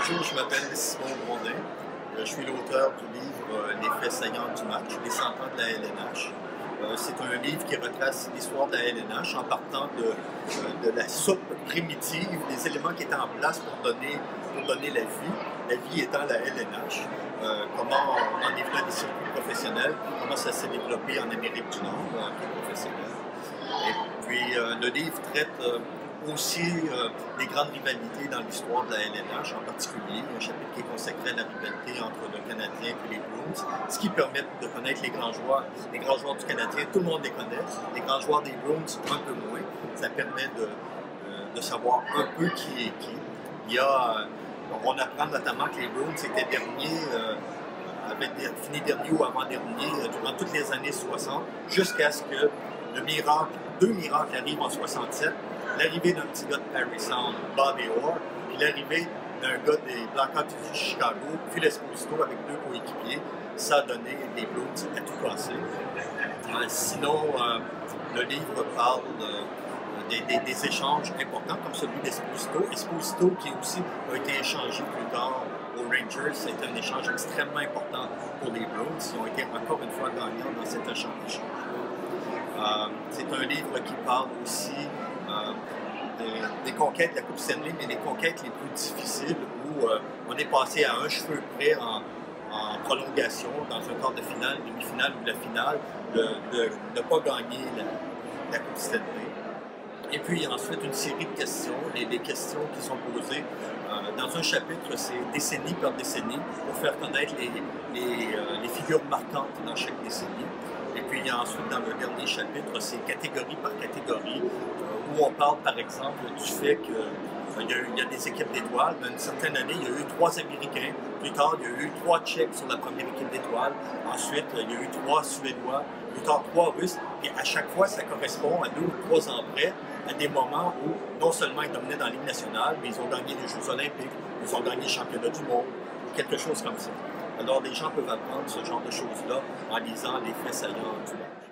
Bonjour, je m'appelle Simon Grondin. Je suis l'auteur du livre Les faits saillants du match, les 100 ans de la LNH. C'est un livre qui retrace l'histoire de la LNH en partant de la soupe primitive, des éléments qui étaient en place pour donner la vie étant la LNH, comment on en est venu à des circuits professionnels, comment ça s'est développé en Amérique du Nord, en tant que professionnel. Et puis le livre traite aussi des grandes rivalités dans l'histoire de la LNH, en particulier un chapitre qui est consacré à la rivalité entre le Canadien et les Bruins, ce qui permet de connaître les grands joueurs du Canadien, tout le monde les connaît, les grands joueurs des Bruins un peu moins, ça permet de savoir un peu qui est qui. On apprend notamment que les Bruins étaient derniers, avaient fini dernier ou avant-dernier durant toutes les années 60, jusqu'à ce que deux miracles arrivent en 67. L'arrivée d'un petit gars de Paris Sound, Bobby Orr, puis l'arrivée d'un gars des Blackhawks de Chicago, Phil Esposito, avec deux coéquipiers, ça a donné des Blues à tout casser. Sinon, le livre parle des échanges importants, comme celui d'Esposito. Esposito, qui aussi a été échangé plus tard aux Rangers, c'est un échange extrêmement important pour les Blues. Ils ont été encore une fois gagnants dans cet échange. C'est un livre qui parle aussi des conquêtes de la Coupe Stanley, mais les conquêtes les plus difficiles où on est passé à un cheveu près en prolongation, dans un quart de finale, demi-finale ou la finale, de ne pas gagner la Coupe Stanley. Et puis ensuite une série de questions, les questions qui sont posées dans un chapitre, c'est décennie par décennie, pour faire connaître les figures marquantes dans chaque décennie. Et puis ensuite, dans le dernier chapitre, c'est catégorie par catégorie, où on parle par exemple du fait qu'il y a des équipes d'étoiles. Dans une certaine année, il y a eu 3 Américains. Plus tard, il y a eu 3 Tchèques sur la première équipe d'étoiles. Ensuite, il y a eu 3 Suédois. Plus tard, 3 Russes. Et à chaque fois, ça correspond à 2 ou 3 ans près, à des moments où non seulement ils dominaient dans la Ligue nationale, mais ils ont gagné les Jeux olympiques, ils ont gagné le championnat du monde, quelque chose comme ça. Alors, les gens peuvent apprendre ce genre de choses-là en lisant les faits saillants du match.